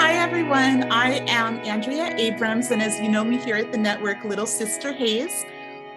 Hi, everyone. I am Andrea Abrams, and as you know me here at the network, Little Sister Hayes.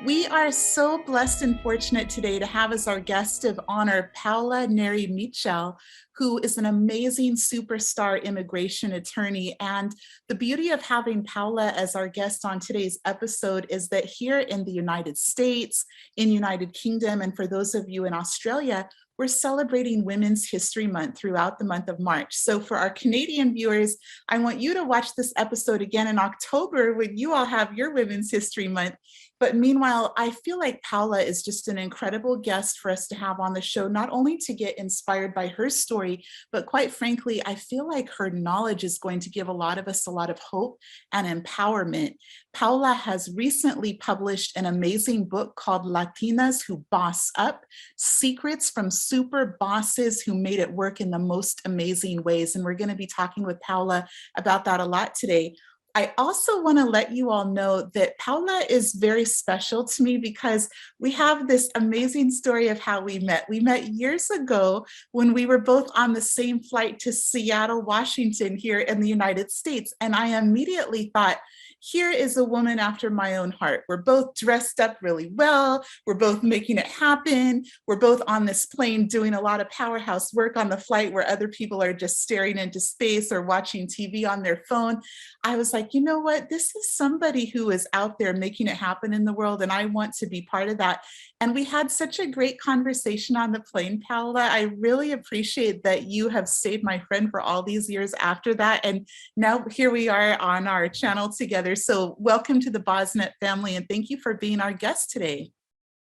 We are so blessed and fortunate today to have as our guest of honor Paola Neri-Michel, who is an amazing superstar immigration attorney. And the beauty of having Paola as our guest on today's episode is that here in the United States, in United Kingdom, and for those of you in Australia, we're celebrating Women's History Month throughout the month of March. So for our Canadian viewers, I want you to watch this episode again in October when you all have your Women's History Month. But meanwhile, I feel like Paola is just an incredible guest for us to have on the show, not only to get inspired by her story, but quite frankly, I feel like her knowledge is going to give a lot of us a lot of hope and empowerment. Paola has recently published an amazing book called Latinas Who BossUP: Secrets from Super Bosses Who Made It Work in the Most Amazing Ways. And we're going to be talking with Paola about that a lot today. I also want to let you all know that Paola is very special to me because we have this amazing story of how we met. We met years ago when we were both on the same flight to Seattle, Washington, here in the United States. And I immediately thought, here is a woman after my own heart. We're both dressed up really well. We're both making it happen. We're both on this plane doing a lot of powerhouse work on the flight where other people are just staring into space or watching TV on their phone. I was like, you know what? This is somebody who is out there making it happen in the world, and I want to be part of that. And we had such a great conversation on the plane, Paola. I really appreciate that you have stayed my friend for all these years after that. And now here we are on our channel together. So welcome to the BossUP family, and thank you for being our guest today.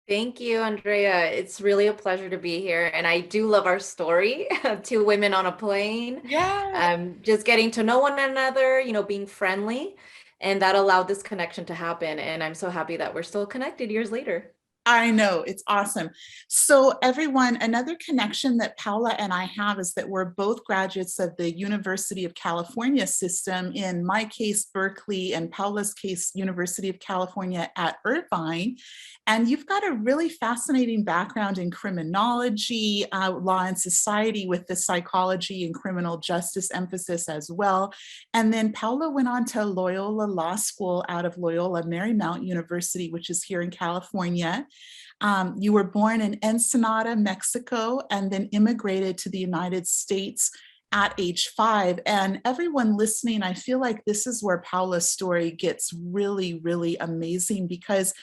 Thank you, Andrea. It's really a pleasure to be here. And I do love our story, two women on a plane, Yeah. just getting to know one another, being friendly. And that allowed this connection to happen. And I'm so happy that we're still connected years later. I know, it's awesome. So everyone, another connection that Paola and I have is that we're both graduates of the University of California system. In my case, Berkeley, and Paola's case, University of California at Irvine. And you've got a really fascinating background in criminology, law and society with the psychology and criminal justice emphasis as well. And then Paola went on to Loyola Law School out of Loyola Marymount University, which is here in California. You were born in Ensenada, Mexico, and then immigrated to the United States at age 5. And everyone listening, I feel like this is where Paola's story gets really, really amazing because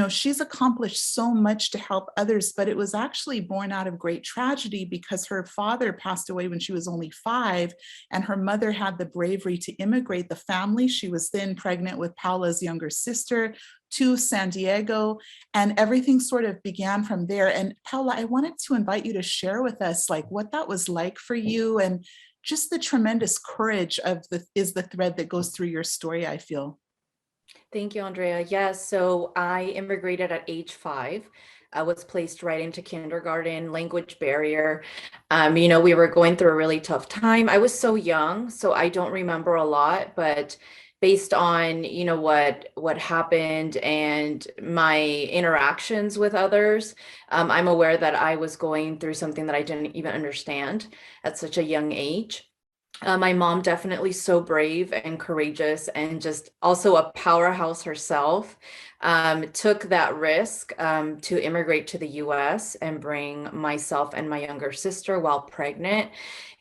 she's accomplished so much to help others, but it was actually born out of great tragedy because her father passed away when she was only 5, and her mother had the bravery to immigrate the family. She was then pregnant with Paola's younger sister to San Diego, and everything sort of began from there. And Paola, I wanted to invite you to share with us like what that was like for you, and just the tremendous courage is the thread that goes through your story, I feel. Thank you, Andrea. Yes, so I immigrated at age 5. I was placed right into kindergarten, language barrier. We were going through a really tough time. I was so young, so I don't remember a lot, but based on, what happened and my interactions with others, I'm aware that I was going through something that I didn't even understand at such a young age. My mom definitely so brave and courageous and just also a powerhouse herself, took that risk to immigrate to the US and bring myself and my younger sister while pregnant.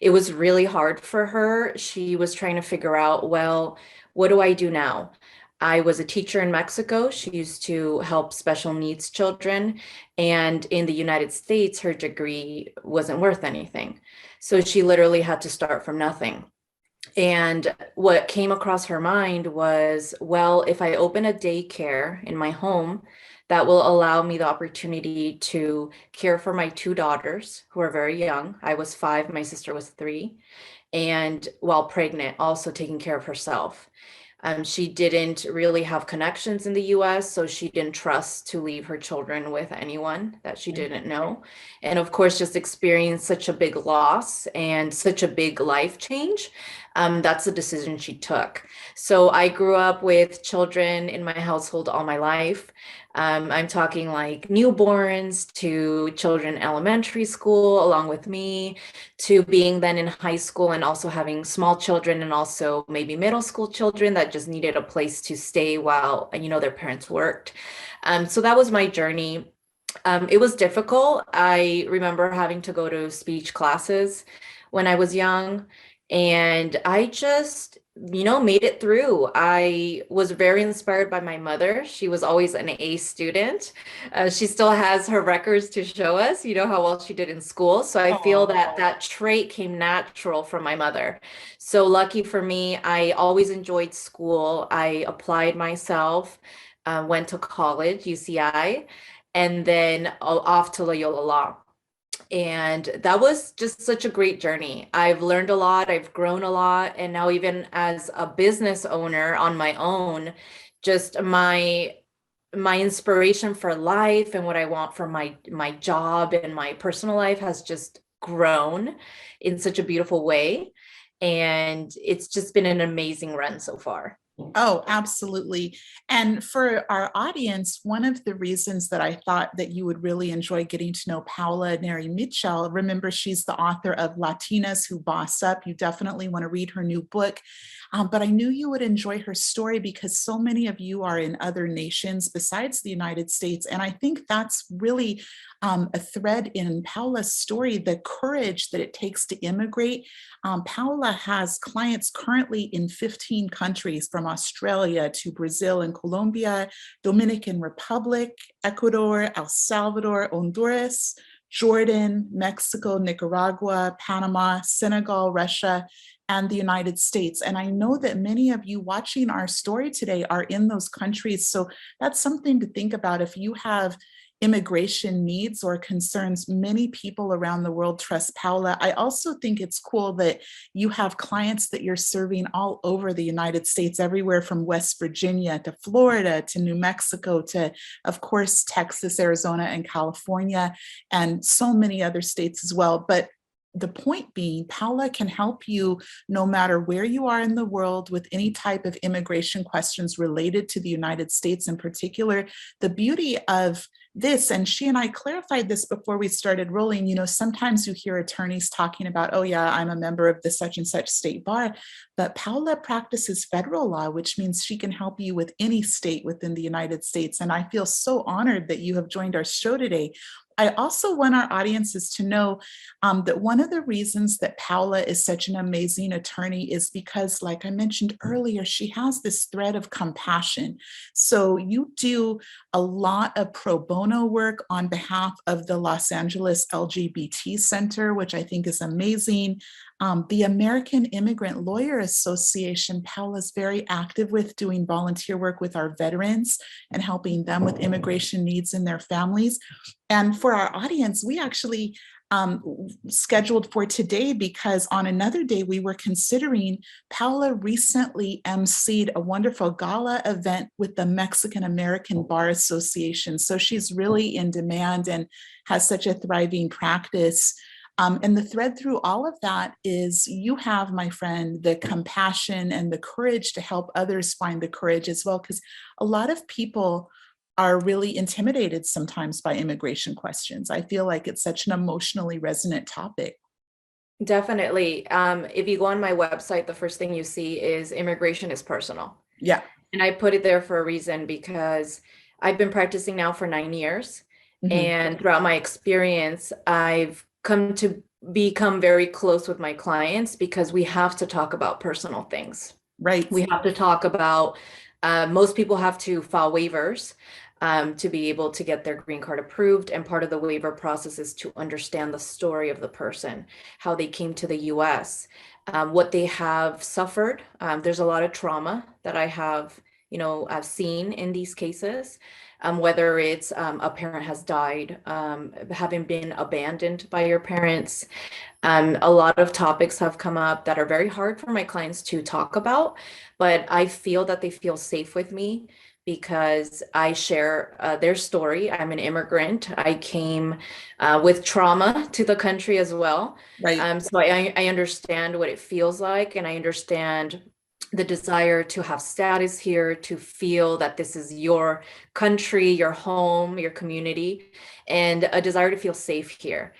It was really hard for her. She was trying to figure out, well, what do I do now? I was a teacher in Mexico. She used to help special needs children. And in the United States, her degree wasn't worth anything. So she literally had to start from nothing. And what came across her mind was, well, if I open a daycare in my home, that will allow me the opportunity to care for my 2 daughters who are very young. I was 5, my sister was 3, and while pregnant, also taking care of herself. She didn't really have connections in the US, so she didn't trust to leave her children with anyone that she didn't know. And of course, just experience such a big loss and such a big life change. That's the decision she took. So I grew up with children in my household all my life. I'm talking like newborns to children in elementary school along with me, to being then in high school and also having small children and also maybe middle school children that just needed a place to stay while, their parents worked. So that was my journey. It was difficult. I remember having to go to speech classes when I was young, and I just, made it through. I was very inspired by my mother. She was always an A student. She still has her records to show us, how well she did in school. So I feel Oh, that that trait came natural from my mother. So lucky for me, I always enjoyed school. I applied myself, went to college, UCI, and then off to Loyola Law. And that was just such a great journey. I've learned a lot, I've grown a lot, and now even as a business owner on my own, just my inspiration for life and what I want for my job and my personal life has just grown in such a beautiful way. And it's just been an amazing run so far. oh, absolutely. And for our audience, one of the reasons that I thought that you would really enjoy getting to know Paola Neri-Michel, remember she's the author of Latinas Who BossUP. You definitely want to read her new book. But I knew you would enjoy her story because so many of you are in other nations besides the United States. And I think that's really a thread in Paola's story, the courage that it takes to immigrate. Paola has clients currently in 15 countries, from Australia to Brazil and Colombia, Dominican Republic, Ecuador, El Salvador, Honduras, Jordan, Mexico, Nicaragua, Panama, Senegal, Russia, and the United States. And I know that many of you watching our story today are in those countries. So that's something to think about. If you have immigration needs or concerns, many people around the world trust Paola. I also think it's cool that you have clients that you're serving all over the United States, everywhere from West Virginia to Florida to New Mexico to, of course, Texas, Arizona, and California, and so many other states as well. But the point being, Paola can help you no matter where you are in the world with any type of immigration questions related to the United States in particular. The beauty of this, and she and I clarified this before we started rolling, sometimes you hear attorneys talking about, oh yeah, I'm a member of the such and such state bar, but Paola practices federal law, which means she can help you with any state within the United States. And I feel so honored that you have joined our show today. I also want our audiences to know that one of the reasons that Paola is such an amazing attorney is because, like I mentioned earlier, she has this thread of compassion. So you do a lot of pro bono work on behalf of the Los Angeles LGBT Center, which I think is amazing. The American Immigrant Lawyer Association, Paola's very active with, doing volunteer work with our veterans and helping them with immigration needs in their families. And for our audience, we actually scheduled for today because on another day we were considering, Paola recently emceed a wonderful gala event with the Mexican American Bar Association. So she's really in demand and has such a thriving practice. And the thread through all of that is you have, my friend, the compassion and the courage to help others find the courage as well, because a lot of people are really intimidated sometimes by immigration questions. I feel like it's such an emotionally resonant topic. Definitely. If you go on my website, the first thing you see is immigration is personal. Yeah. And I put it there for a reason because I've been practicing now for 9 years. Mm-hmm. And throughout my experience, I've come to become very close with my clients because we have to talk about personal things. Right. We have to talk about, most people have to file waivers to be able to get their green card approved. And part of the waiver process is to understand the story of the person, how they came to the US, what they have suffered. There's a lot of trauma that I have, I've seen in these cases, whether it's a parent has died, having been abandoned by your parents. A lot of topics have come up that are very hard for my clients to talk about, but I feel that they feel safe with me because I share their story. I'm an immigrant. I came with trauma to the country as well. Right. So I understand what it feels like, and I understand the desire to have status here, to feel that this is your country, your home, your community, and a desire to feel safe here.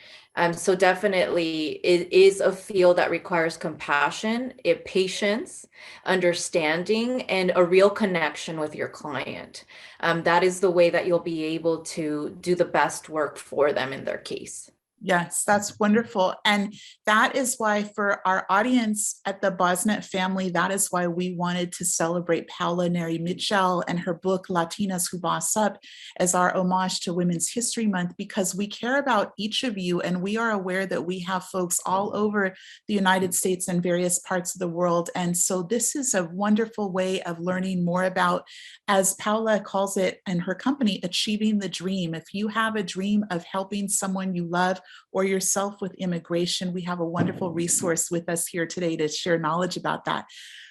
So definitely it is a field that requires compassion, patience, understanding, and a real connection with your client. That is the way that you'll be able to do the best work for them in their case. Yes, that's wonderful. And that is why, for our audience at the BossUP family, that is why we wanted to celebrate Paola Neri-Michel and her book, Latinas Who BossUP, as our homage to Women's History Month, because we care about each of you. And we are aware that we have folks all over the United States and various parts of the world. And so this is a wonderful way of learning more about, as Paola calls it in her company, achieving the dream. If you have a dream of helping someone you love, or yourself with immigration, we have a wonderful resource with us here today to share knowledge about that.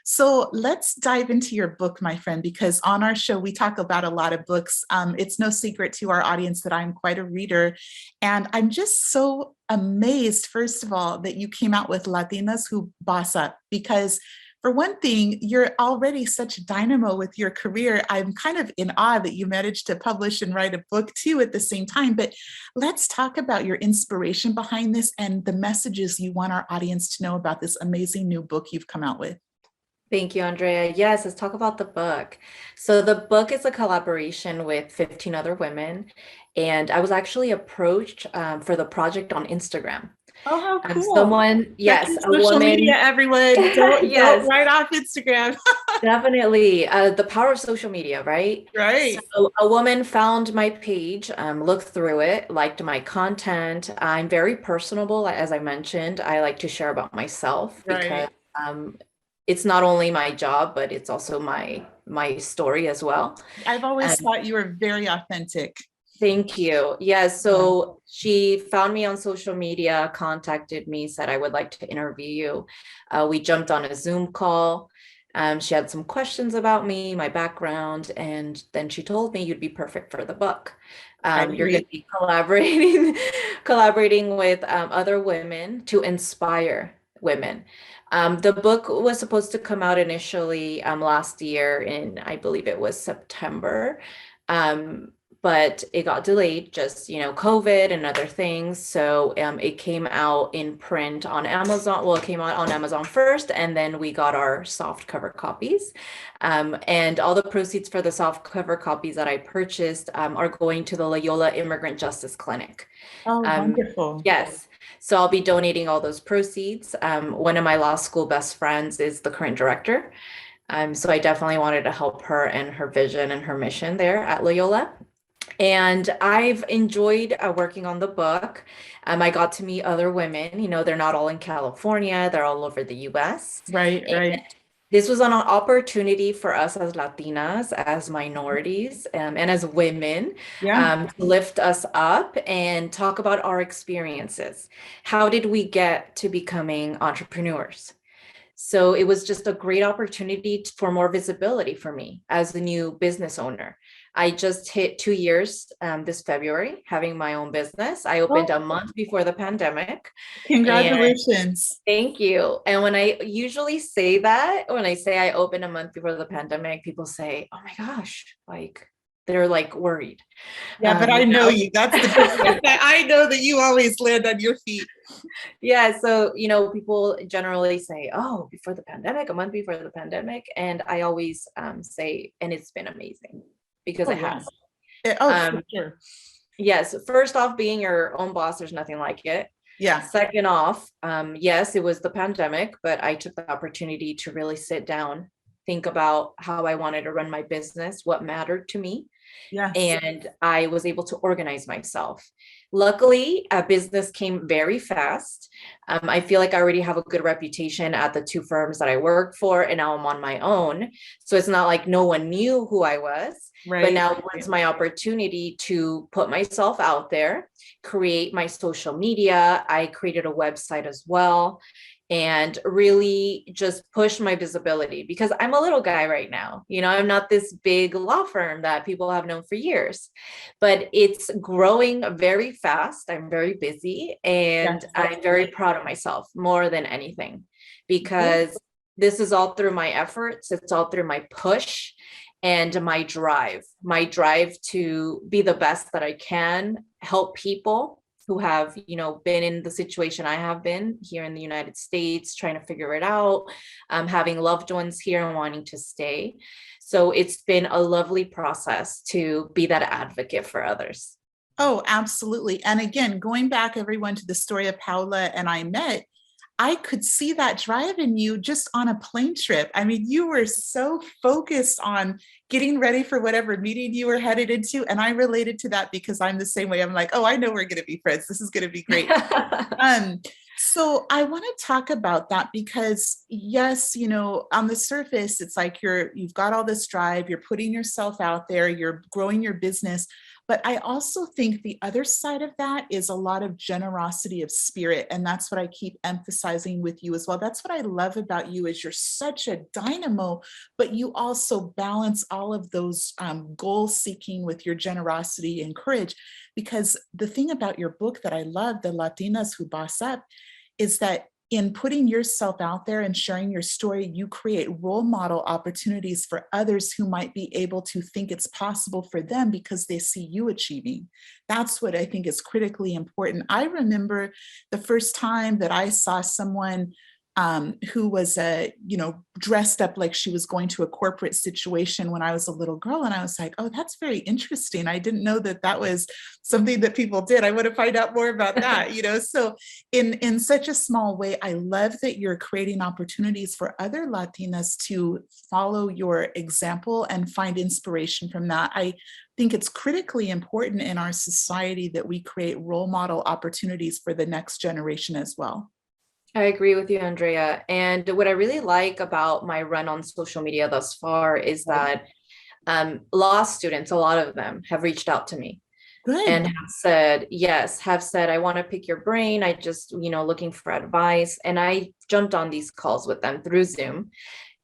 So let's dive into your book, my friend, because on our show, we talk about a lot of books. It's no secret to our audience that I'm quite a reader. And I'm just so amazed, first of all, that you came out with Latinas Who BossUP, because for one thing, you're already such a dynamo with your career. I'm kind of in awe that you managed to publish and write a book too at the same time. But let's talk about your inspiration behind this and the messages you want our audience to know about this amazing new book you've come out with. Thank you, Andrea. Yes, let's talk about the book. So the book is a collaboration with 15 other women, and I was actually approached for the project on Instagram. Oh, how cool. Someone, Check yes, your a social media, woman, everyone. Don't yes, write off Instagram. definitely. The power of social media, right? So Right, a woman found my page, looked through it, liked my content. I'm very personable, as I mentioned. I like to share about myself because right. um, it's not only my job, but it's also my story as well. I've always Um, thought you were very authentic. Thank you. Yeah, Yeah. so she found me on social media, contacted me, said I would like to interview you. We jumped on a Zoom call. She had some questions about me, my background, and then she told me you'd be perfect for the book. I You're going agree. to be collaborating with other women to inspire women. The book was supposed to come out initially last year in, I believe it was September. Um, but it got delayed, just COVID and other things. So it came out in print on Amazon. Well, it came out on Amazon first, and then we got our soft cover copies. And all the proceeds for the soft cover copies that I purchased are going to the Loyola Immigrant Justice Clinic. Oh, Um, wonderful. yes. So I'll be donating all those proceeds. One of my law school best friends is the current director. So I definitely wanted to help her and her vision and her mission there at Loyola. And I've enjoyed working on the book. I got to meet other women. They're not all in California, they're all over the US. Right, And right. this was an opportunity for us as Latinas, as minorities, and as women Yeah. to lift us up and talk about our experiences. How did we get to becoming entrepreneurs? So it was just a great opportunity for more visibility for me as a new business owner. I just hit 2 years this February having my own business. I opened Well, a month before the pandemic. And congratulations. thank you. And when I usually say that, when I say I opened a month before the pandemic, people say, "Oh my gosh," like they're like worried. Yeah, but I You know know? you. That's the difference. I know that you always land on your feet. Yeah, so people generally say, "Oh, before the pandemic, a month before the pandemic," and I always say, "And it's been amazing," because Oh, it yeah. has. Oh, for Um, sure. yes, first off, being your own boss, there's nothing like it. Yeah. Second off, yes, it was the pandemic, but I took the opportunity to really sit down, think about how I wanted to run my business, what mattered to me, Yes. and I was able to organize myself. Luckily, business came very fast. I feel like I already have a good reputation at the two firms that I work for, and now I'm on my own. So it's not like no one knew who I was, but Right. now was my opportunity to put myself out there, create my social media. I created a website as well, and really just push my visibility because I'm a little guy right now. I'm not this big law firm that people have known for years, but it's growing very fast. I'm very busy and Yes. I'm very proud of myself more than anything Good. because this is all through my efforts. It's all through my push and my drive to be the best that I can, help people who have, been in the situation I have been here in the United States, trying to figure it out, having loved ones here and wanting to stay. So it's been a lovely process to be that advocate for others. Oh, absolutely. And again, going back everyone to the story of Paola and I met, I could see that drive in you just on a plane trip. I mean, you were so focused on getting ready for whatever meeting you were headed into. And I related to that because I'm the same way. I'm like, oh, I know we're going to be friends. This is going to be great. Um, so I want to talk about that because yes, on the surface, it's like you've got all this drive, you're putting yourself out there, you're growing your business. But I also think the other side of that is a lot of generosity of spirit. And that's what I keep emphasizing with you as well. That's what I love about you is you're such a dynamo, but you also balance all of those goal seeking with your generosity and courage. Because the thing about your book that I love, the Latinas Who BossUP, is that in putting yourself out there and sharing your story, you create role model opportunities for others who might be able to think it's possible for them because they see you achieving. That's what I think is critically important. I remember the first time that I saw someone who was dressed up like she was going to a corporate situation when I was a little girl. And I was like, oh, that's very interesting. I didn't know that that was something that people did. I want to find out more about that, So in such a small way, I love that you're creating opportunities for other Latinas to follow your example and find inspiration from that. I think it's critically important in our society that we create role model opportunities for the next generation as well. I agree with you, Andrea. And what I really like about my run on social media thus far is that law students, a lot of them have reached out to me and Good. have said, yes, have said, I want to pick your brain. I just, looking for advice. And I jumped on these calls with them through Zoom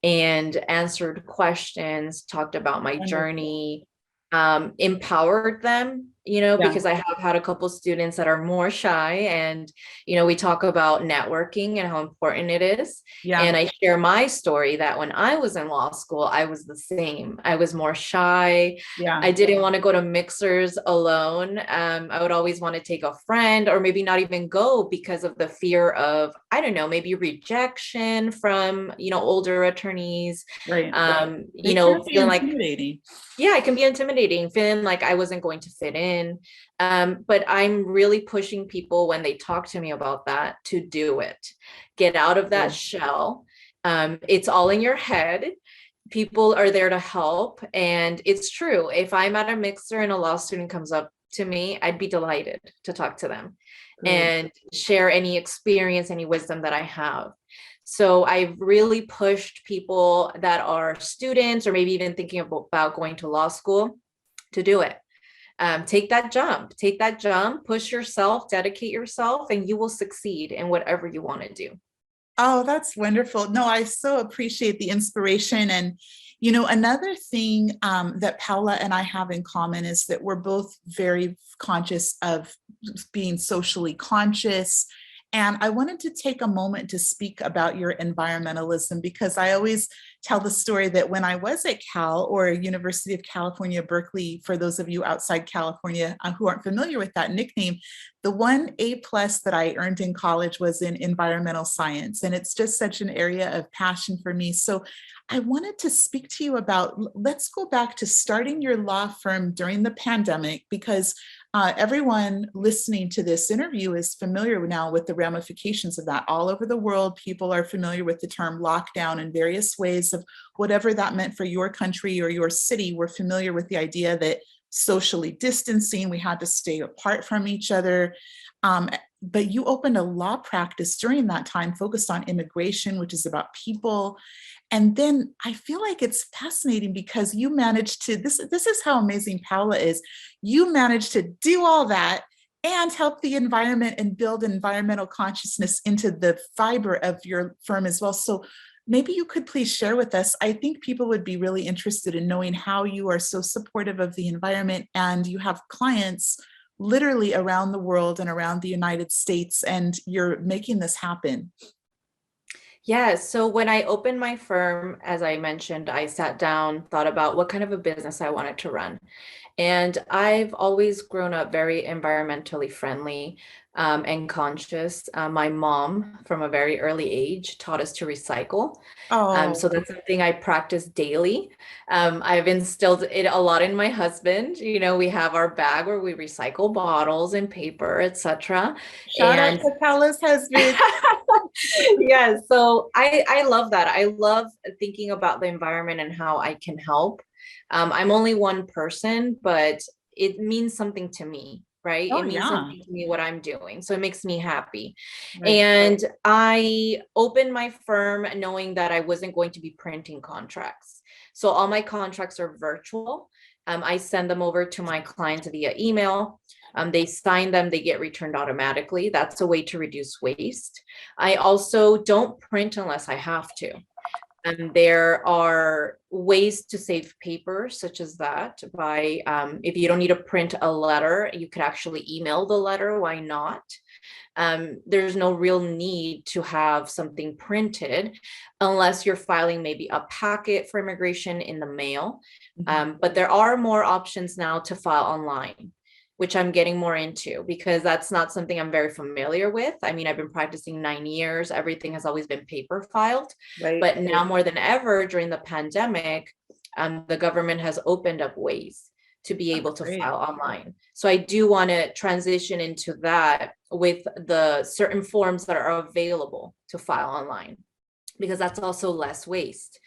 and answered questions, talked about my Wonderful. journey, empowered them, Yeah. because I have had a couple students that are more shy and, we talk about networking and how important it is. Yeah. And I share my story that when I was in law school, I was the same. I was more shy. Yeah. I didn't want to go to mixers alone. I would always want to take a friend or maybe not even go because of the fear of, I don't know, maybe rejection from, older attorneys, Right. It can be feeling like, intimidating. yeah, it can be intimidating, feeling like I wasn't going to fit in. But I'm really pushing people when they talk to me about that to do it. Get out of that Good. shell. It's all in your head. People are there to help. And it's true. If I'm at a mixer and a law student comes up to me, I'd be delighted to talk to them Good. and share any experience, any wisdom that I have. So I've really pushed people that are students or maybe even thinking about going to law school to do it. Take that jump, push yourself, dedicate yourself, and you will succeed in whatever you want to do. Oh, that's wonderful. No, I so appreciate the inspiration. And, another thing that Paola and I have in common is that we're both very conscious of being socially conscious. And I wanted to take a moment to speak about your environmentalism because I always tell the story that when I was at Cal or University of California, Berkeley, for those of you outside California who aren't familiar with that nickname, the one A plus that I earned in college was in environmental science. And it's just such an area of passion for me. So I wanted to speak to you about, let's go back to starting your law firm during the pandemic, because everyone listening to this interview is familiar now with the ramifications of that. All over the world, people are familiar with the term lockdown in various ways of whatever that meant for your country or your city. We're familiar with the idea that socially distancing. We had to stay apart from each other. But you opened a law practice during that time focused on immigration, which is about people. And then I feel like it's fascinating because you managed to, this is how amazing Paola is. You managed to do all that and help the environment and build environmental consciousness into the fiber of your firm as well. So maybe you could please share with us. I think people would be really interested in knowing how you are so supportive of the environment and you have clients literally around the world and around the United States, and you're making this happen. Yeah, so when I opened my firm, as I mentioned, I sat down, thought about what kind of a business I wanted to run. And I've always grown up very environmentally friendly and conscious. My mom, from a very early age, taught us to recycle. So Oh, that's something I practice daily. I've instilled it a lot in my husband. You know, we have our bag where we recycle bottles and paper, etc. shout out And to Paola's husband. yeah, so I love that. I love thinking about the environment and how I can help. I'm only one person, but it means something to me, right? Oh It means yeah, something to me what I'm doing. So it makes me happy. right. And I opened my firm knowing that I wasn't going to be printing contracts. So all my contracts are virtual. I send them over to my clients via email. They sign them, they get returned automatically. That's a way to reduce waste. I also don't print unless I have to. And there are ways to save paper, such as that by if you don't need to print a letter, you could actually email the letter. Why not? There's no real need to have something printed unless you're filing maybe a packet for immigration in the mail. Mhm. But there are more options now to file online, which I'm getting more into because that's not something I'm very familiar with. I mean, I've been practicing 9 years. Everything has always been paper filed. Right, But now more than ever during the pandemic, the government has opened up ways to be able to great. file online. So I do want to transition into that with the certain forms that are available to file online, because that's also less waste.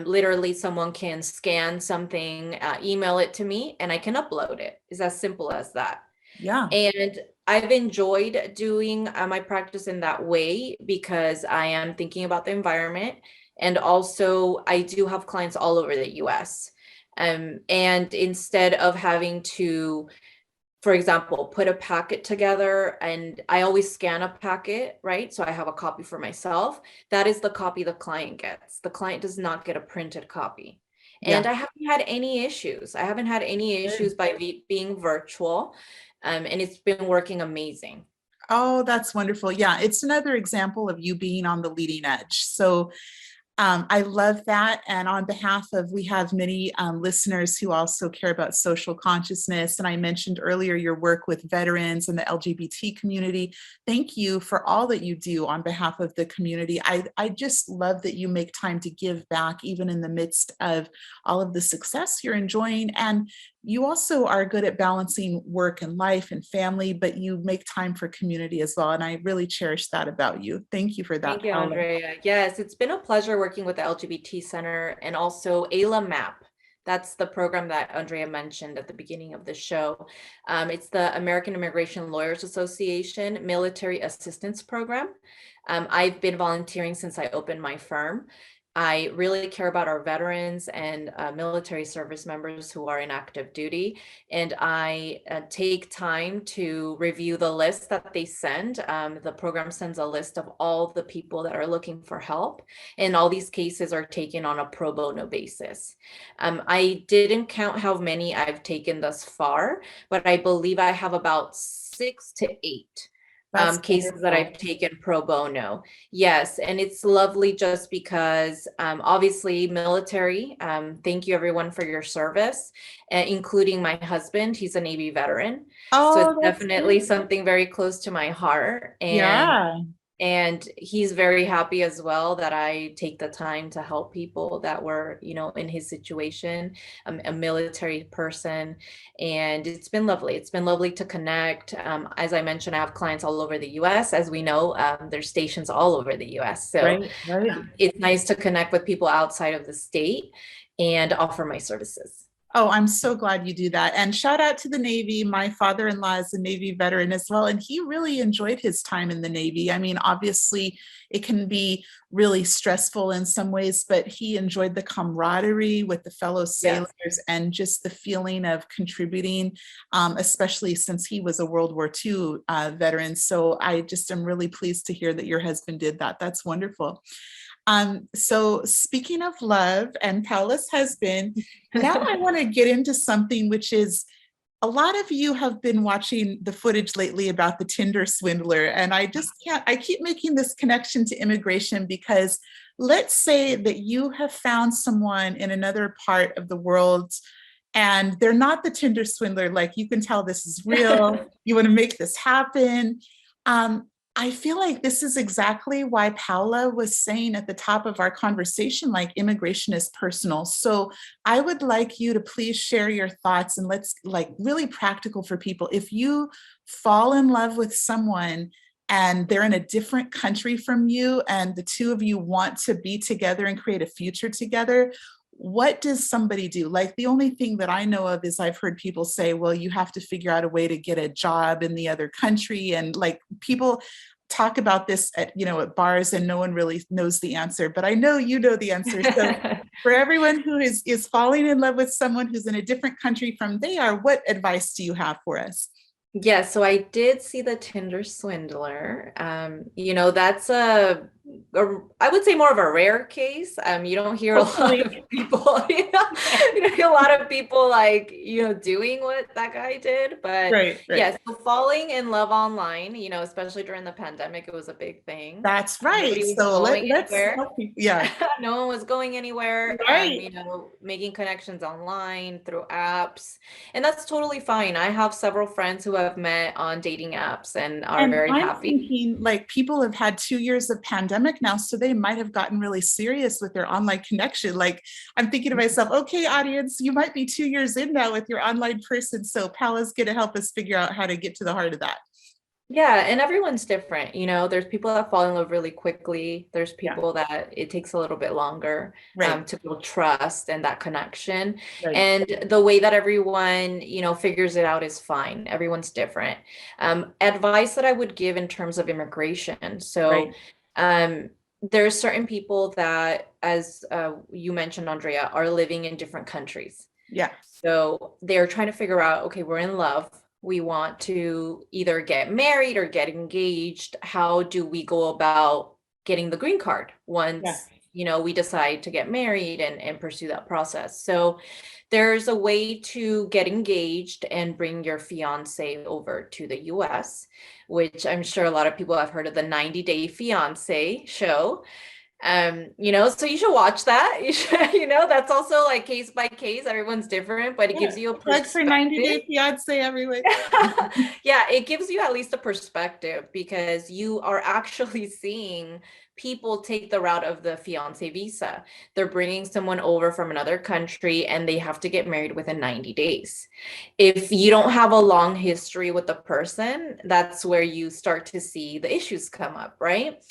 Literally, someone can scan something, email it to me, and I can upload it. It's as simple as that. Yeah, And I've enjoyed doing my practice in that way because I am thinking about the environment. And also, I do have clients all over the US. And instead of having to, for example, put a packet together, and I always scan a packet, right? So I have a copy for myself. That is the copy the client gets. The client does not get a printed copy. yeah. And I haven't had any issues. I haven't had any issues Good. by being virtual. And it's been working amazing. Oh, that's wonderful. Yeah, it's another example of you being on the leading edge. So I love that. And on behalf of, we have many listeners who also care about social consciousness. And I mentioned earlier your work with veterans and the LGBT community. Thank you for all that you do on behalf of the community. I just love that you make time to give back, even in the midst of all of the success you're enjoying. And you also are good at balancing work and life and family, but you make time for community as well. And I really cherish that about you. Thank you for that, Thank you, Paola. Andrea. Yes, it's been a pleasure working with the LGBT Center and also AILA MAP. That's the program that Andrea mentioned at the beginning of the show. It's the American Immigration Lawyers Association Military Assistance Program. I've been volunteering since I opened my firm. I really care about our veterans and military service members who are in active duty. And I take time to review the list that they send. The program sends a list of all the people that are looking for help. And all these cases are taken on a pro bono basis. I didn't count how many I've taken thus far, but I believe I have about 6 to 8 That's cases that wonderful. I've taken pro bono. Yes, and it's lovely just because obviously military, thank you everyone for your service, including my husband. He's a Navy veteran. So it's Oh, that's definitely great. something very close to my heart. Yeah, And he's very happy as well that I take the time to help people that were, you know, in his situation. I'm a military person, and it's been lovely. It's been lovely to connect. As I mentioned, I have clients all over the US. As we know, there's stations all over the US. So right, right. it's nice to connect with people outside of the state and offer my services. Oh, I'm so glad you do that. And shout out to the Navy. My father-in-law is a Navy veteran as well, and he really enjoyed his time in the Navy. I mean, obviously, it can be really stressful in some ways, but he enjoyed the camaraderie with the fellow sailors Yes. and just the feeling of contributing, especially since he was a World War II veteran. So I just am really pleased to hear that your husband did that. That's wonderful. So speaking of love and Paola's husband, now I want to get into something which is a lot of you have been watching the footage lately about the Tinder swindler, and I just can't, I keep making this connection to immigration because let's say that you have found someone in another part of the world and they're not the Tinder swindler, like you can tell this is real, you want to make this happen. Um, I feel like this is exactly why Paola was saying at the top of our conversation, like immigration is personal. So I would like you to please share your thoughts and let's like really practical for people. If you fall in love with someone and they're in a different country from you and the two of you want to be together and create a future together, what does somebody do? Like the only thing that I know of is I've heard people say, well, you have to figure out a way to get a job in the other country. And like people talk about this at, you know, at bars and no one really knows the answer, but I know you know the answer. So for everyone who is falling in love with someone who's in a different country from they are, what advice do you have for us? Yeah, so I did see the Tinder swindler. That's I would say more of a rare case. You don't hear a lot Hopefully. of people, you don't hear a lot of people like, doing what that guy did. But Right, right. yeah, so falling in love online, especially during the pandemic, it was a big thing. That's right. Nobody was So going let's anywhere. help people. Yeah. No one was going anywhere. Right. Making connections online through apps. And that's totally fine. I have several friends who have met on dating apps and are And very I'm happy. thinking like people have had 2 years of pandemic now, so they might have gotten really serious with their online connection. Like I'm thinking to myself, okay, audience, you might be 2 years in now with your online person. So Paola's going to help us figure out how to get to the heart of that. Yeah, and everyone's different. There's people that fall in love really quickly. There's Yeah, people that it takes a little bit longer right, to build trust and that connection. right, And the way that everyone, figures it out is fine. Everyone's different. Advice that I would give in terms of immigration. So, right. um, there's certain people that, as you mentioned, Andrea, are living in different countries. Yeah, So they're trying to figure out, okay, we're in love. We want to either get married or get engaged. How do we go about getting the green card yeah. once, we decide to get married and pursue that process? So there's a way to get engaged and bring your fiance over to the US, which I'm sure a lot of people have heard of the 90-Day Fiance show. So you should watch that. You should, that's also like case by case. Everyone's different, but it Yeah. gives you a Plug for 90 perspective. Day Fiance everywhere. Yeah, it gives you at least a perspective because you are actually seeing people take the route of the fiance visa. They're bringing someone over from another country and they have to get married within 90 days. If you don't have a long history with the person, that's where you start to see the issues come up, right?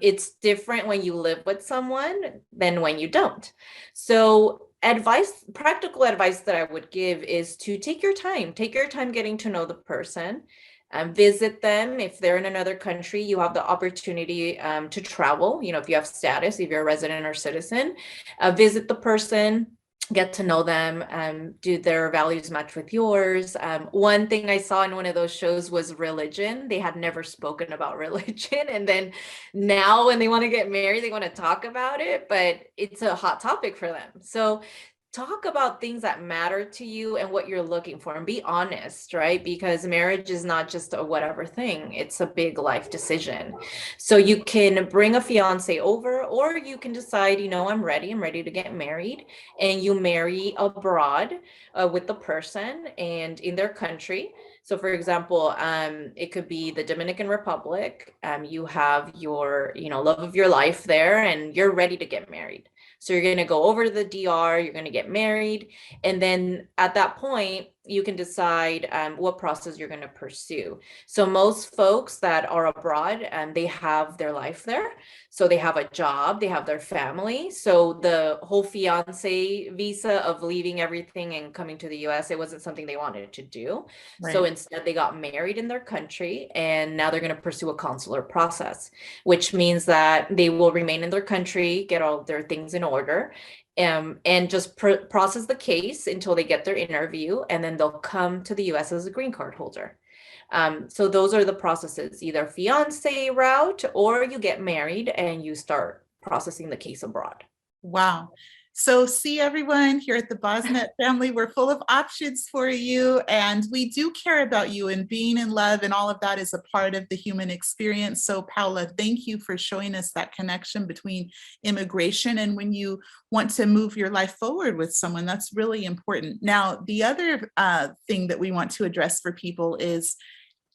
It's different when you live with someone than when you don't. So practical advice that I would give is to take your time getting to know the person. Visit them. If they're in another country, you have the opportunity to travel. If you have status, if you're a resident or citizen, visit the person, get to know them. Do their values match with yours? One thing I saw in one of those shows was religion. They had never spoken about religion. And then now when they want to get married, they want to talk about it, but it's a hot topic for them. So talk about things that matter to you and what you're looking for and be honest, right? Because marriage is not just a whatever thing, it's a big life decision. So you can bring a fiance over, or you can decide, I'm ready to get married, and you marry abroad with the person and in their country. So for example, it could be the Dominican Republic. You have your, love of your life there and you're ready to get married. So you're going to go over to the DR, you're going to get married. And then at that point, you can decide what process you're going to pursue. So most folks that are abroad, they have their life there. So they have a job, they have their family. So the whole fiance visa of leaving everything and coming to the US, it wasn't something they wanted to do. So Right. instead, they got married in their country, and now they're going to pursue a consular process, which means that they will remain in their country, get all their things in order, and just process the case until they get their interview, and then they'll come to the US as a green card holder. So those are the processes, either fiance route, or you get married and you start processing the case abroad. Wow. So see everyone here at the BossUP family, we're full of options for you, and we do care about you, and being in love and all of that is a part of the human experience. So Paola, thank you for showing us that connection between immigration and when you want to move your life forward with someone. That's really important. Now, the other thing that we want to address for people is,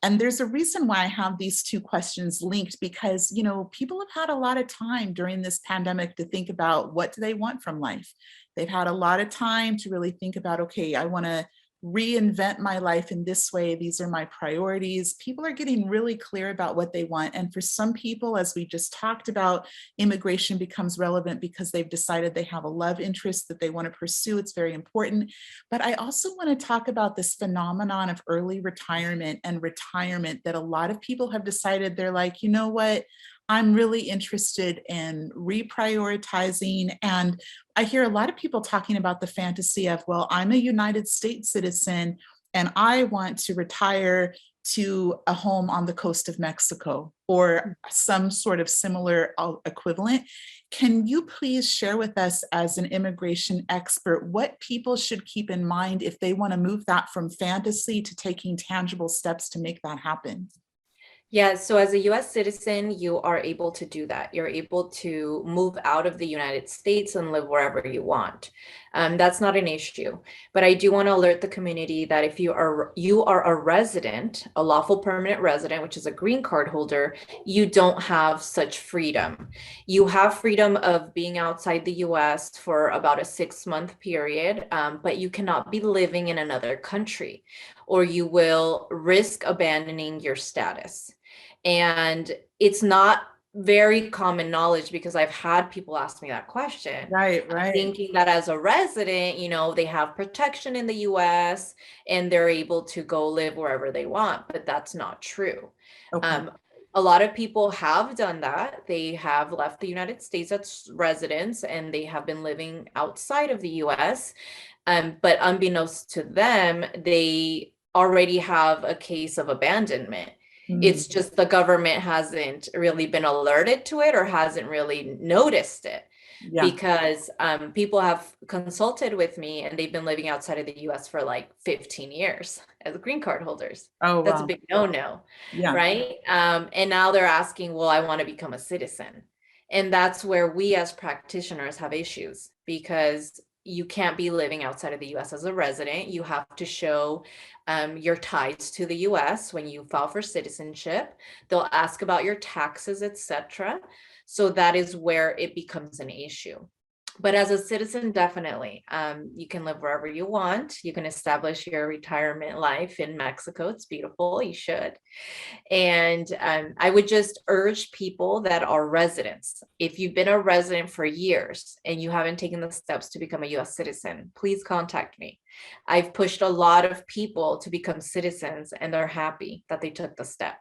and there's a reason why I have these two questions linked, because, you know, people have had a lot of time during this pandemic to think about what do they want from life. They've had a lot of time to really think about, okay, I want to reinvent my life in this way. These are my priorities. People are getting really clear about what they want. And for some people, as we just talked about, immigration becomes relevant because they've decided they have a love interest that they want to pursue. It's very important. But I also want to talk about this phenomenon of early retirement and retirement that a lot of people have decided they're like, you know what? I'm really interested in reprioritizing. And I hear a lot of people talking about the fantasy of, well, I'm a United States citizen and I want to retire to a home on the coast of Mexico or some sort of similar equivalent. Can you please share with us, as an immigration expert, what people should keep in mind if they want to move that from fantasy to taking tangible steps to make that happen? Yeah, so as a US citizen, you are able to do that. You're able to move out of the United States and live wherever you want. That's not an issue. But I do want to alert the community that if you are a resident, a lawful permanent resident, which is a green card holder, you don't have such freedom. You have freedom of being outside the US for about a 6-month period, but you cannot be living in another country, or you will risk abandoning your status. And it's not very common knowledge, because I've had people ask me that question, Right, right. thinking that as a resident, they have protection in the US and they're able to go live wherever they want, but that's not true. Okay. A lot of people have done that. They have left the United States as residents and they have been living outside of the US. But unbeknownst to them, they already have a case of abandonment. Mm, It's just the government hasn't really been alerted to it or hasn't really noticed it, yeah. because people have consulted with me and they've been living outside of the US for like 15 years as green card holders. Oh, That's a wow. big no-no, Yeah. right? And now they're asking, well, I want to become a citizen. And that's where we as practitioners have issues, because you can't be living outside of the US as a resident. You have to show your ties to the US when you file for citizenship. They'll ask about your taxes, etc. So that is where it becomes an issue. But as a citizen, definitely, you can live wherever you want. You can establish your retirement life in Mexico. It's beautiful. You should. And I would just urge people that are residents, if you've been a resident for years and you haven't taken the steps to become a US citizen, please contact me. I've pushed a lot of people to become citizens and they're happy that they took the step.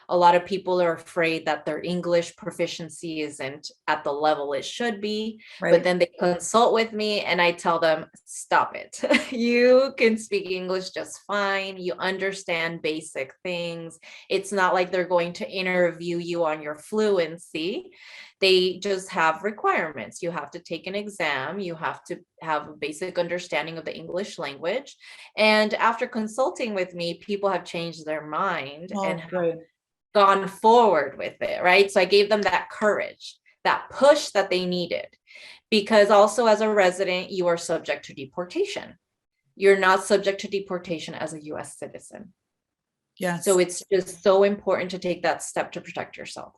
A lot of people are afraid that their English proficiency isn't at the level it should be, but Right. then they consult with me and I tell them, stop it. You can speak English just fine. You understand basic things. It's not like they're going to interview you on your fluency. They just have requirements. You have to take an exam. You have to have a basic understanding of the English language. And after consulting with me, people have changed their mind and Oh, good. gone forward with it, right? So I gave them that courage, that push that they needed, because also as a resident, you are subject to deportation. You're not subject to deportation as a US citizen. Yes. So it's just so important to take that step to protect yourself.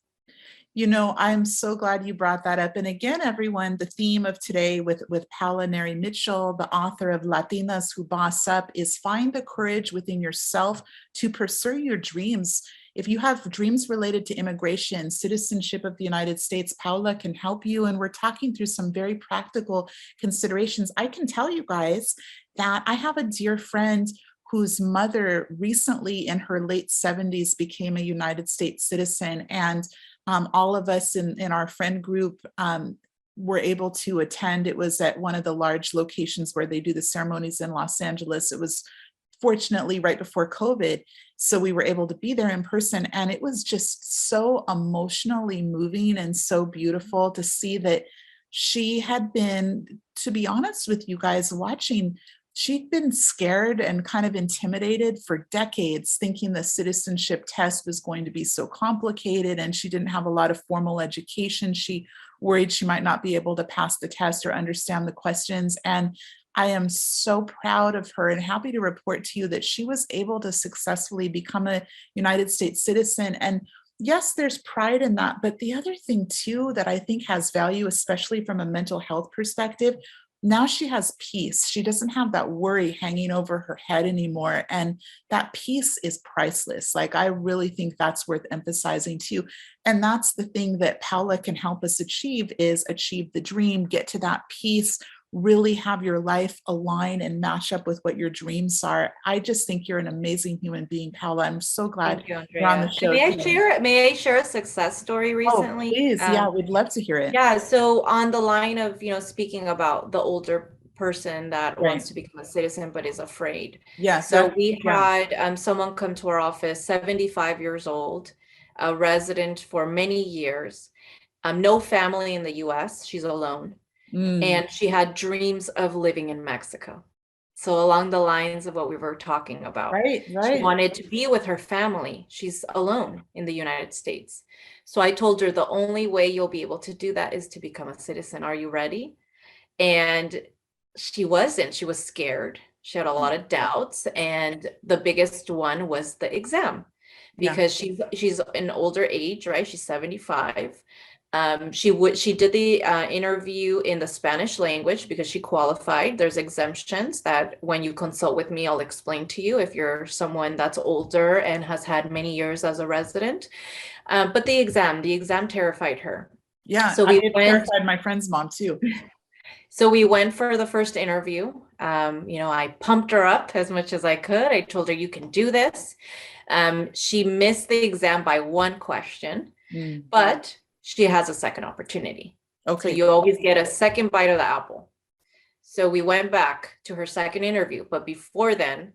You know, I'm so glad you brought that up. And again, everyone, the theme of today with Paola Neri-Michel, the author of Latinas Who BossUP, is find the courage within yourself to pursue your dreams. If you have dreams related to immigration, citizenship of the United States, Paola can help you. And we're talking through some very practical considerations. I can tell you guys that I have a dear friend whose mother recently in her late 70s became a United States citizen. And all of us in our friend group were able to attend. It was at one of the large locations where they do the ceremonies in Los Angeles. It was fortunately right before COVID, so we were able to be there in person. And it was just so emotionally moving and so beautiful to see that she had been, to be honest with you guys watching, she'd been scared and kind of intimidated for decades, thinking the citizenship test was going to be so complicated, and she didn't have a lot of formal education. She worried she might not be able to pass the test or understand the questions. And I am so proud of her and happy to report to you that she was able to successfully become a United States citizen. And yes, there's pride in that. But the other thing too that I think has value, especially from a mental health perspective, now she has peace. She doesn't have that worry hanging over her head anymore. And that peace is priceless. Like, I really think that's worth emphasizing too. And that's the thing that Paola can help us achieve, is achieve the dream, get to that peace, really have your life align and match up with what your dreams are. I just think you're an amazing human being, Paola. I'm so glad Thank you, you're on the Andrea. And show today. may I share a success story Oh, recently? please. Yeah, we'd love to hear it. Yeah, so on the line of, speaking about the older person that Right. wants to become a citizen but is afraid. Yeah, So that, we yeah. had someone come to our office, 75 years old, a resident for many years, no family in the US, she's alone, Mm, and she had dreams of living in Mexico. So along the lines of what we were talking about, right, she right. wanted to be with her family. She's alone in the United States. So I told her the only way you'll be able to do that is to become a citizen. Are you ready? And she wasn't. She was scared. She had a lot of doubts, and the biggest one was the exam, Yeah. because she's an older age, right? She's 75. She did the interview in the Spanish language because she qualified. There's exemptions that when you consult with me, I'll explain to you if you're someone that's older and has had many years as a resident. But the exam terrified her. Yeah, So we it went terrified my friend's mom too. So we went for the first interview. I pumped her up as much as I could. I told her, you can do this. She missed the exam by one question, Mm, but she has a second opportunity. So okay. you always get a second bite of the apple. So we went back to her second interview. But before then,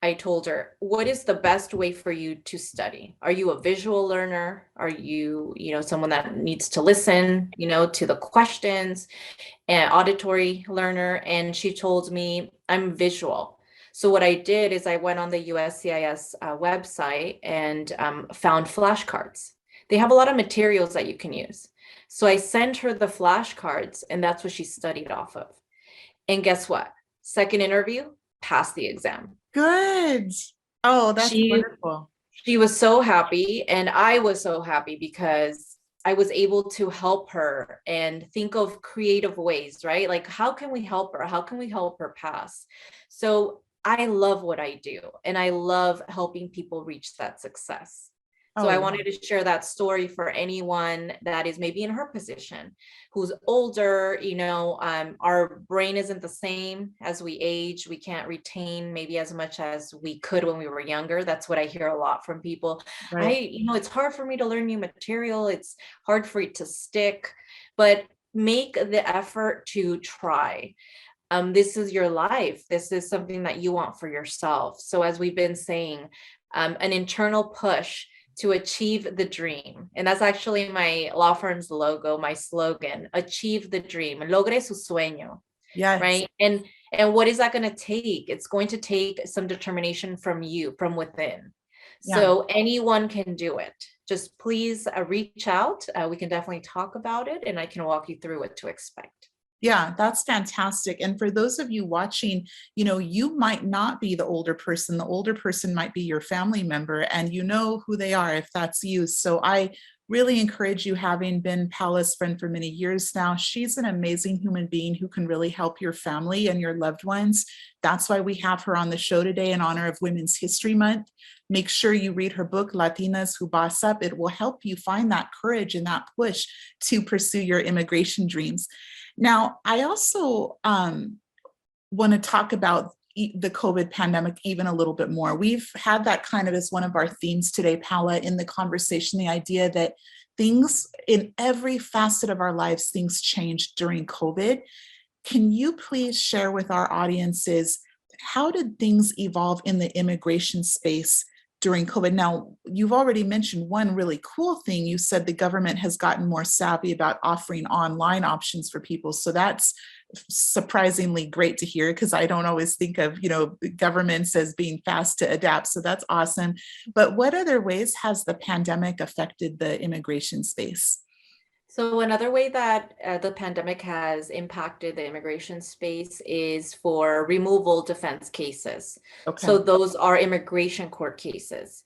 I told her, what is the best way for you to study? Are you a visual learner? Are you, someone that needs to listen, to the questions? An auditory learner, and she told me I'm visual. So what I did is I went on the USCIS website and found flashcards. They have a lot of materials that you can use. So I sent her the flashcards, and that's what she studied off of. And guess what? Second interview, passed the exam. Good. Oh, that's She wonderful. she was so happy, and I was so happy because I was able to help her and think of creative ways, right? Like, how can we help her? How can we help her pass? So I love what I do, and I love helping people reach that success. So I Oh, wanted to share that story for anyone that is maybe in her position, who's older. Our brain isn't the same as we age. We can't retain maybe as much as we could when we were younger. That's what I hear a lot from people. right. It's hard for me to learn new material. It's hard for it to stick, but make the effort to try. This is your life. This is something that you want for yourself. So as we've been saying, an internal push to achieve the dream. And that's actually my law firm's logo, my slogan, achieve the dream, logre su sueño, Yes. right? And what is that going to take? It's going to take some determination from you, from within. Yeah. So anyone can do it. Just please reach out. We can definitely talk about it, and I can walk you through what to expect. Yeah, that's fantastic. And for those of you watching, you might not be the older person. The older person might be your family member, and you know who they are if that's you. So I really encourage you, having been Paola's friend for many years now. She's an amazing human being who can really help your family and your loved ones. That's why we have her on the show today in honor of Women's History Month. Make sure you read her book, Latinas Who BossUP. It will help you find that courage and that push to pursue your immigration dreams. Now, I also want to talk about the COVID pandemic even a little bit more. We've had that kind of as one of our themes today, Paola, in the conversation, the idea that things in every facet of our lives, things changed during COVID. Can you please share with our audiences, how did things evolve in the immigration space during COVID? Now, you've already mentioned one really cool thing. You said the government has gotten more savvy about offering online options for people. So that's surprisingly great to hear, because I don't always think of, governments as being fast to adapt. So that's awesome. But what other ways has the pandemic affected the immigration space? So another way that the pandemic has impacted the immigration space is for removal defense cases. Okay. So those are immigration court cases.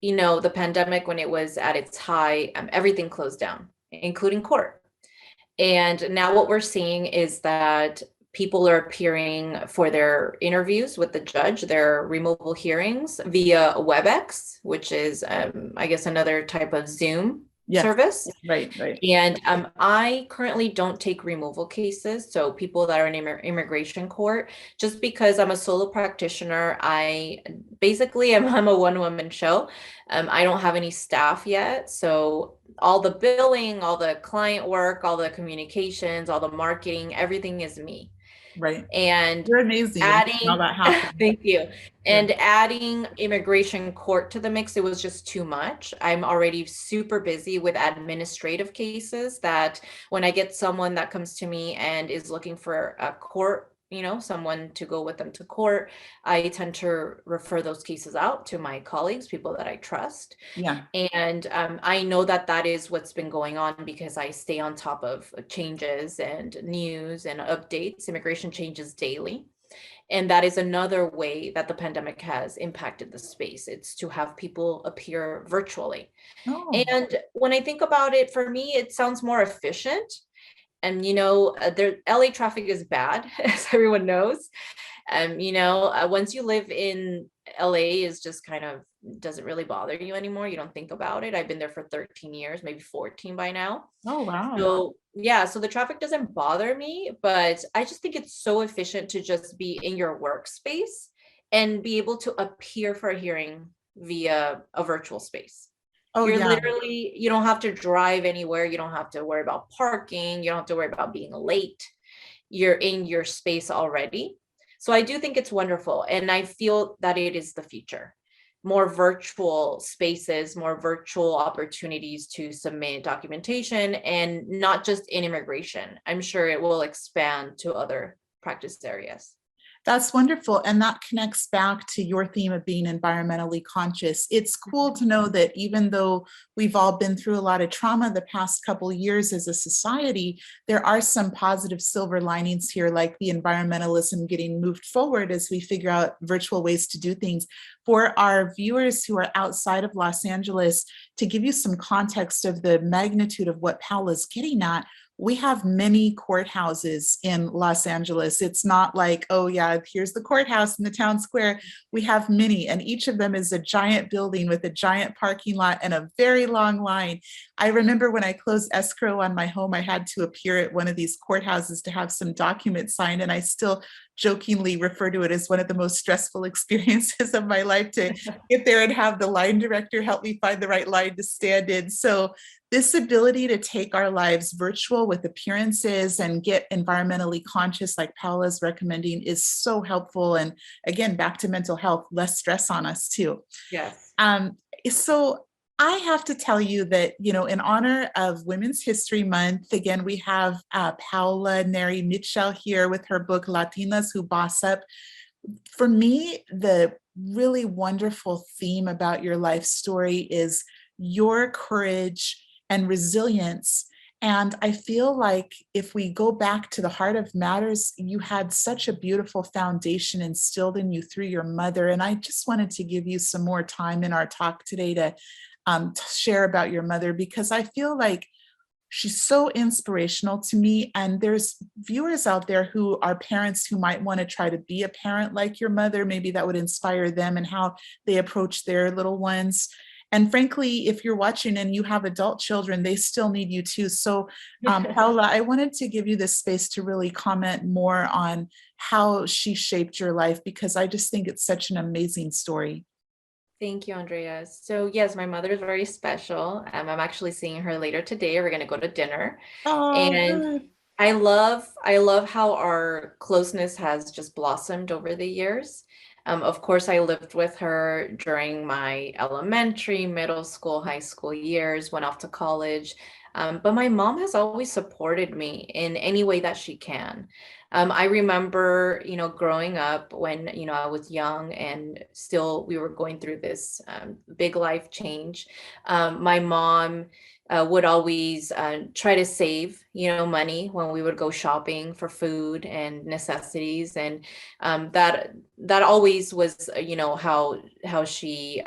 The pandemic, when it was at its high, everything closed down, including court. And now what we're seeing is that people are appearing for their interviews with the judge, their removal hearings via WebEx, which is, I guess, another type of Zoom service. Right. And I currently don't take removal cases, so people that are in immigration court, just because I'm a solo practitioner. I'm a one-woman show. I don't have any staff yet, so all the billing, all the client work, all the communications, all the marketing, everything is me. Right. And you're amazing how that happened. Thank you. And adding immigration court to the mix, it was just too much. I'm already super busy with administrative cases, that when I get someone that comes to me and is looking for a court, someone to go with them to court, I tend to refer those cases out to my colleagues, people that I trust. Yeah. And I know that is what's been going on, because I stay on top of changes and news and updates. Immigration changes daily. And that is another way that the pandemic has impacted the space. It's to have people appear virtually. Oh. And when I think about it, for me, it sounds more efficient. And, LA traffic is bad, as everyone knows. Once you live in LA, is just kind of doesn't really bother you anymore. You don't think about it. I've been there for 13 years, maybe 14 by now. Oh, wow. So yeah, so the traffic doesn't bother me, but I just think it's so efficient to just be in your workspace and be able to appear for a hearing via a virtual space. Oh, You're yeah. literally, you don't have to drive anywhere. You don't have to worry about parking. You don't have to worry about being late. You're in your space already. So I do think it's wonderful. And I feel that it is the future. More virtual spaces, more virtual opportunities to submit documentation, and not just in immigration. I'm sure it will expand to other practice areas. That's wonderful. And that connects back to your theme of being environmentally conscious. It's cool to know that even though we've all been through a lot of trauma the past couple of years as a society, there are some positive silver linings here, like the environmentalism getting moved forward as we figure out virtual ways to do things. For our viewers who are outside of Los Angeles, to give you some context of the magnitude of what Paola's getting at, we have many courthouses in Los Angeles. It's not like, oh yeah, here's the courthouse in the town square. We have many, and each of them is a giant building with a giant parking lot and a very long line. I remember when I closed escrow on my home, I had to appear at one of these courthouses to have some documents signed, and I still jokingly refer to it as one of the most stressful experiences of my life, to get there and have the line director help me find the right line to stand in. So this ability to take our lives virtual with appearances and get environmentally conscious, like Paola's recommending, is so helpful. And again, back to mental health, less stress on us too. Yes. So I have to tell you that, in honor of Women's History Month, again, we have Paola Neri-Michel here with her book, Latinas Who BossUP. For me, the really wonderful theme about your life story is your courage and resilience. And I feel like if we go back to the heart of matters, you had such a beautiful foundation instilled in you through your mother. And I just wanted to give you some more time in our talk today to share about your mother, because I feel like she's so inspirational to me. And there's viewers out there who are parents who might want to try to be a parent like your mother. Maybe that would inspire them and how they approach their little ones. And frankly, if you're watching and you have adult children, they still need you too. So, Paola, I wanted to give you this space to really comment more on how she shaped your life, because I just think it's such an amazing story. Thank you, Andrea. So yes, my mother is very special. I'm actually seeing her later today. We're gonna go to dinner. Oh, And good. I love how our closeness has just blossomed over the years. Of course, I lived with her during my elementary, middle school, high school years, went off to college. But my mom has always supported me in any way that she can. I remember, growing up when, I was young and still we were going through this big life change. My mom would always try to save, money when we would go shopping for food and necessities, and that always was, how she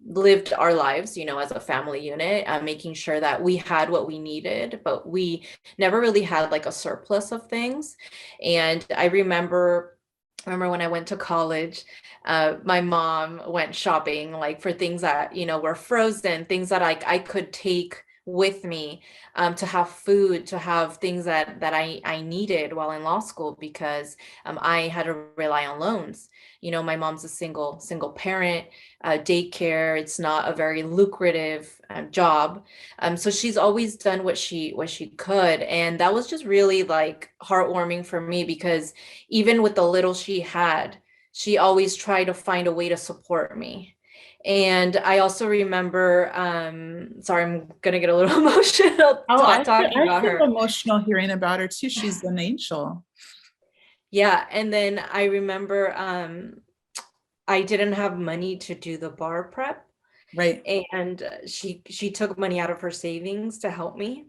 lived our lives, as a family unit, making sure that we had what we needed, but we never really had like a surplus of things. And I remember when I went to college, my mom went shopping like for things that, were frozen, things that I could take with me, to have food, to have things that I needed while in law school, because I had to rely on loans. My mom's a single parent, daycare. It's not a very lucrative job. So she's always done what she could. And that was just really like heartwarming for me, because even with the little she had, she always tried to find a way to support me. And I also remember, sorry, I'm gonna get a little emotional Oh, talking I about feel her. emotional hearing about her too. She's an angel. Yeah, and then I remember I didn't have money to do the bar prep, Right. and she took money out of her savings to help me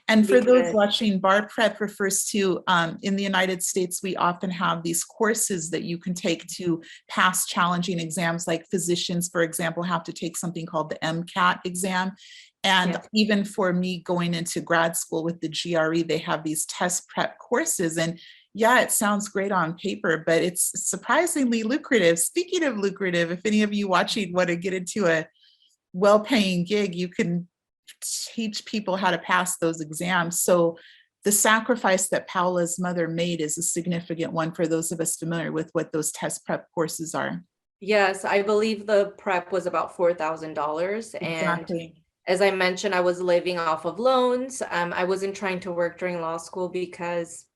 And for those because watching, bar prep refers to, in the United States, we often have these courses that you can take to pass challenging exams, like physicians, for example, have to take something called the MCAT exam. And yes. even for me going into grad school with the GRE, they have these test prep courses. And yeah, it sounds great on paper, but it's surprisingly lucrative. Speaking of lucrative, if any of you watching want to get into a well-paying gig, you can teach people how to pass those exams. So the sacrifice that Paola's mother made is a significant one for those of us familiar with what those test prep courses are. Yes, I believe the prep was about $4,000. And Exactly. as I mentioned, I was living off of loans. I wasn't trying to work during law school because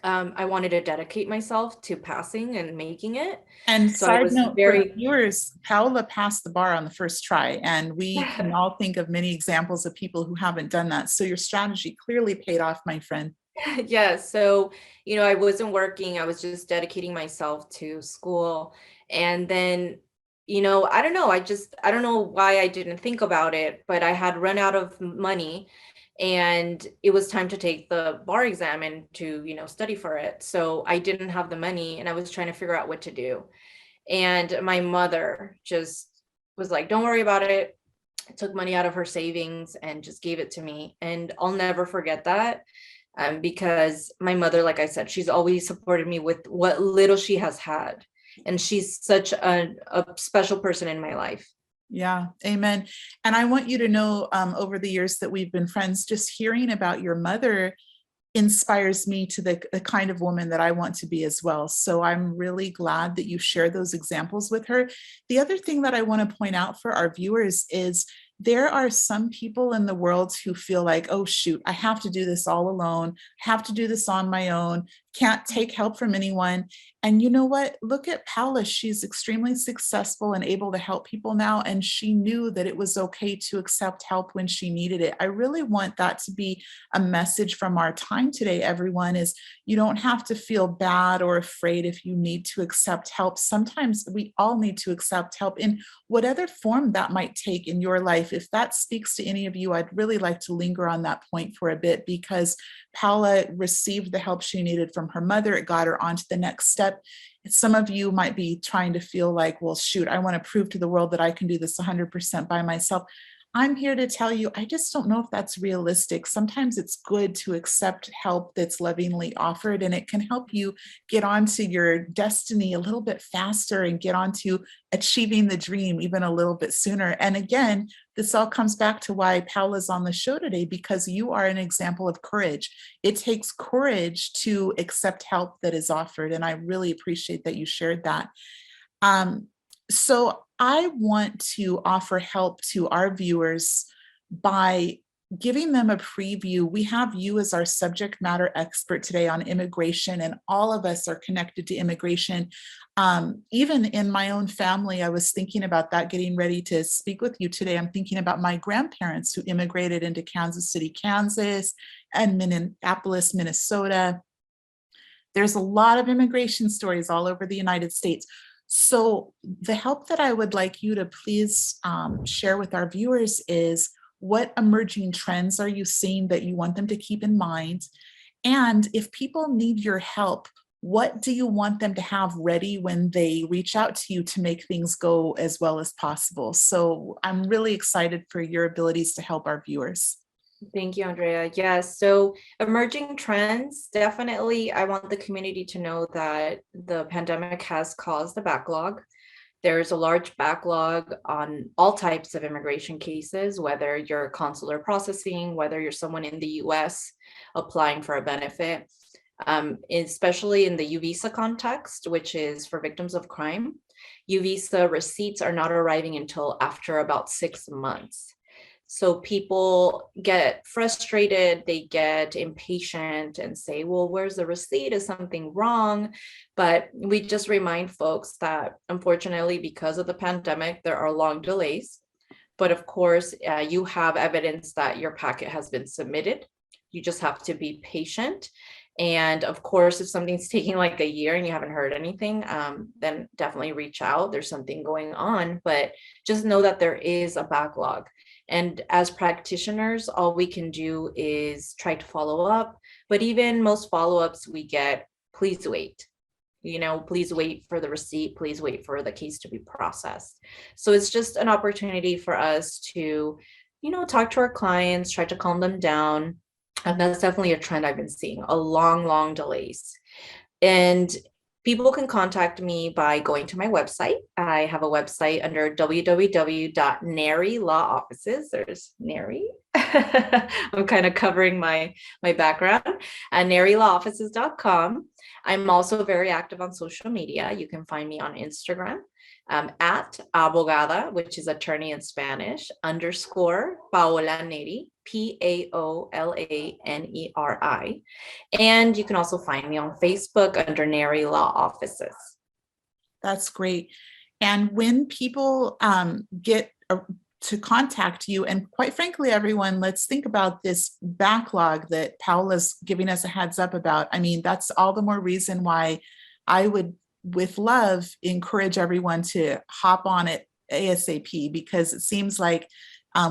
I wanted to dedicate myself to passing and making it. And So I side was note for the very, viewers, Paola passed the bar on the first try, and we can all think of many examples of people who haven't done that. So your strategy clearly paid off, my friend. yeah. So, I wasn't working. I was just dedicating myself to school. And then, I don't know why I didn't think about it, but I had run out of money and it was time to take the bar exam and to, study for it. So I didn't have the money and I was trying to figure out what to do. And my mother just was like, don't worry about it. Took money out of her savings and just gave it to me. And I'll never forget that, because my mother, like I said, she's always supported me with what little she has had. And she's such a special person in my life. Yeah, amen. And I want you to know, over the years that we've been friends, just hearing about your mother inspires me to the kind of woman that I want to be as well. So I'm really glad that you shared those examples with her. The other thing that I want to point out for our viewers is there are some people in the world who feel like, oh, shoot, I have to do this all alone, have to do this on my own, can't take help from anyone. And you know what? Look at Paola. She's extremely successful and able to help people now. And she knew that it was okay to accept help when she needed it. I really want that to be a message from our time today, everyone, is you don't have to feel bad or afraid if you need to accept help. Sometimes we all need to accept help in whatever form that might take in your life. If that speaks to any of you, I'd really like to linger on that point for a bit, because Paola received the help she needed from her mother. It got her on to the next step. Some of you might be trying to feel like, well, shoot, I want to prove to the world that I can do this 100% by myself. I'm here to tell you, I just don't know if that's realistic. Sometimes it's good to accept help that's lovingly offered, and it can help you get onto your destiny a little bit faster and get onto achieving the dream even a little bit sooner. And again, this all comes back to why Paola's on the show today, because you are an example of courage. It takes courage to accept help that is offered. And I really appreciate that you shared that. Um, so I want to offer help to our viewers by giving them a preview. We have you as our subject matter expert today on immigration, and all of us are connected to immigration. Even in my own family, I was thinking about that, getting ready to speak with you today. I'm thinking about my grandparents who immigrated into Kansas City, Kansas, and Minneapolis, Minnesota. There's a lot of immigration stories all over the United States. So the help that I would like you to please share with our viewers is, what emerging trends are you seeing that you want them to keep in mind? And if people need your help, what do you want them to have ready when they reach out to you to make things go as well as possible? So I'm really excited for your abilities to help our viewers. Thank you, Andrea. Yes, so emerging trends, definitely, I want the community to know that the pandemic has caused a backlog. There's a large backlog on all types of immigration cases, whether you're consular processing, whether you're someone in the US applying for a benefit, especially in the U visa context, which is for victims of crime. U visa receipts are not arriving until after about 6 months. So people get frustrated, they get impatient and say, well, where's the receipt? Is something wrong? But we just remind folks that unfortunately, because of the pandemic, there are long delays. But of course, you have evidence that your packet has been submitted. You just have to be patient. And of course, if something's taking like a year and you haven't heard anything, then definitely reach out. There's something going on, but just know that there is a backlog. And as practitioners, all we can do is try to follow up. But even most follow-ups we get, please wait. Please wait for the receipt, please wait for the case to be processed. So it's just an opportunity for us to, talk to our clients, try to calm them down. And that's definitely a trend I've been seeing, a long delays. And people can contact me by going to my website. I have a website under www.Neri Law Offices. There's Neri. I'm kind of covering my background at NeriLawOffices.com. I'm also very active on social media. You can find me on Instagram at abogada, which is attorney in Spanish, _ Paola Neri, PaolaNeri. And you can also find me on Facebook under Neri Law Offices. That's great. And when people get to contact you, and quite frankly, everyone, let's think about this backlog that Paola's giving us a heads up about. I mean, that's all the more reason why I would, with love, encourage everyone to hop on it ASAP, because it seems like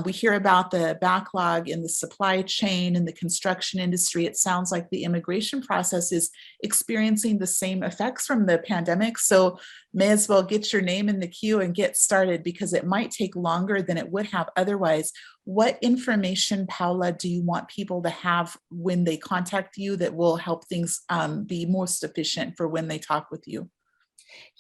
we hear about the backlog in the supply chain and the construction industry. It sounds like the immigration process is experiencing the same effects from the pandemic. So may as well get your name in the queue and get started, because it might take longer than it would have otherwise. What information, Paola, do you want people to have when they contact you that will help things be most efficient for when they talk with you?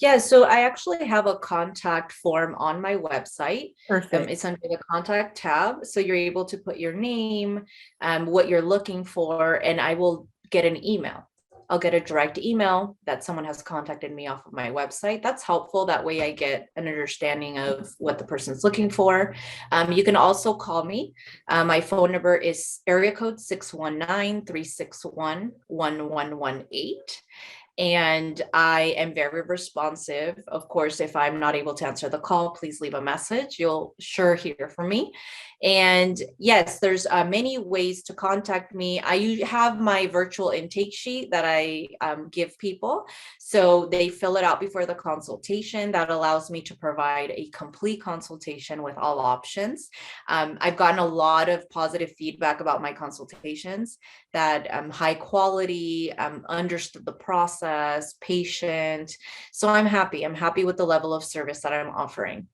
Yeah, so I actually have a contact form on my website. Perfect. It's under the contact tab. So you're able to put your name, what you're looking for, and I will get an email. I'll get a direct email that someone has contacted me off of my website. That's helpful. That way I get an understanding of what the person's looking for. You can also call me. My phone number is area code 619-361-1118. And I am very responsive. Of course, if I'm not able to answer the call, please leave a message. You'll sure hear from me. And yes, there's many ways to contact me. I have my virtual intake sheet that I give people. So they fill it out before the consultation. That allows me to provide a complete consultation with all options. I've gotten a lot of positive feedback about my consultations, that high quality, understood the process, patient. So I'm happy with the level of service that I'm offering.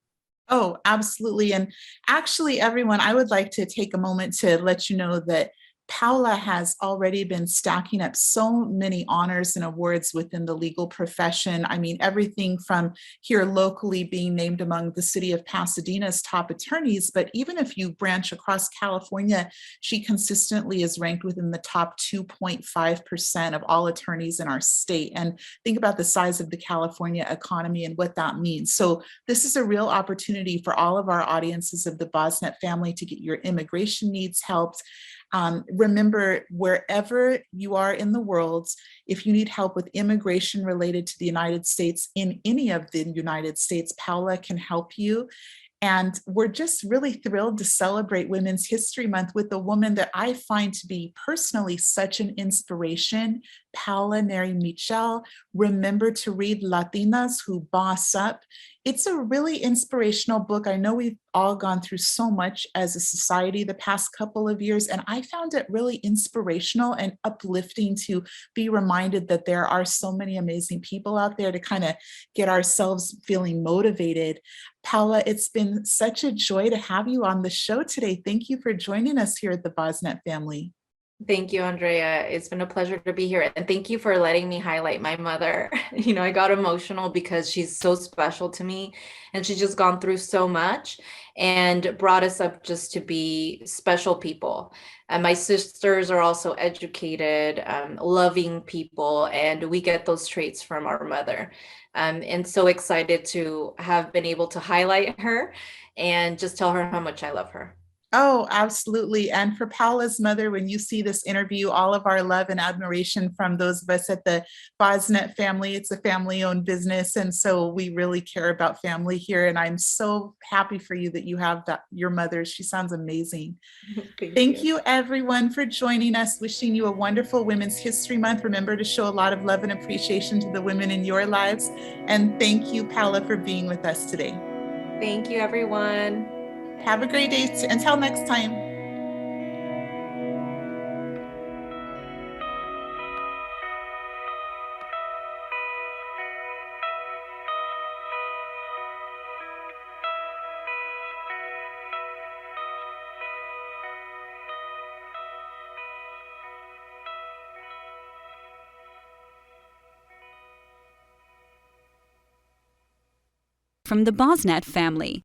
Oh, absolutely. And actually, everyone, I would like to take a moment to let you know that Paola has already been stacking up so many honors and awards within the legal profession. I mean, everything from here locally being named among the city of Pasadena's top attorneys, but even if you branch across California, she consistently is ranked within the top 2.5% of all attorneys in our state. And think about the size of the California economy and what that means. So this is a real opportunity for all of our audiences of the BossUP family to get your immigration needs helped. Remember, wherever you are in the world, if you need help with immigration related to the United States in any of the United States, Paola can help you. And we're just really thrilled to celebrate Women's History Month with a woman that I find to be personally such an inspiration, Paola Neri-Michel. Remember to read Latinas Who BossUP. It's a really inspirational book. I know we've all gone through so much as a society the past couple of years, and I found it really inspirational and uplifting to be reminded that there are so many amazing people out there to kind of get ourselves feeling motivated. Paola, it's been such a joy to have you on the show today. Thank you for joining us here at the BossUP family. Thank you, Andrea. It's been a pleasure to be here. And thank you for letting me highlight my mother. I got emotional because she's so special to me and she's just gone through so much and brought us up just to be special people. And my sisters are also educated, loving people, and we get those traits from our mother. And so excited to have been able to highlight her and just tell her how much I love her. Oh, absolutely. And for Paola's mother, when you see this interview, all of our love and admiration from those of us at the BossUP family. It's a family-owned business, and so we really care about family here. And I'm so happy for you that you have that your mother. She sounds amazing. Thank Thank you. you, everyone, for joining us. Wishing you a wonderful Women's History Month. Remember to show a lot of love and appreciation to the women in your lives. And thank you, Paola, for being with us today. Thank you, everyone. Have a great day. Until next time. From the BossUP family.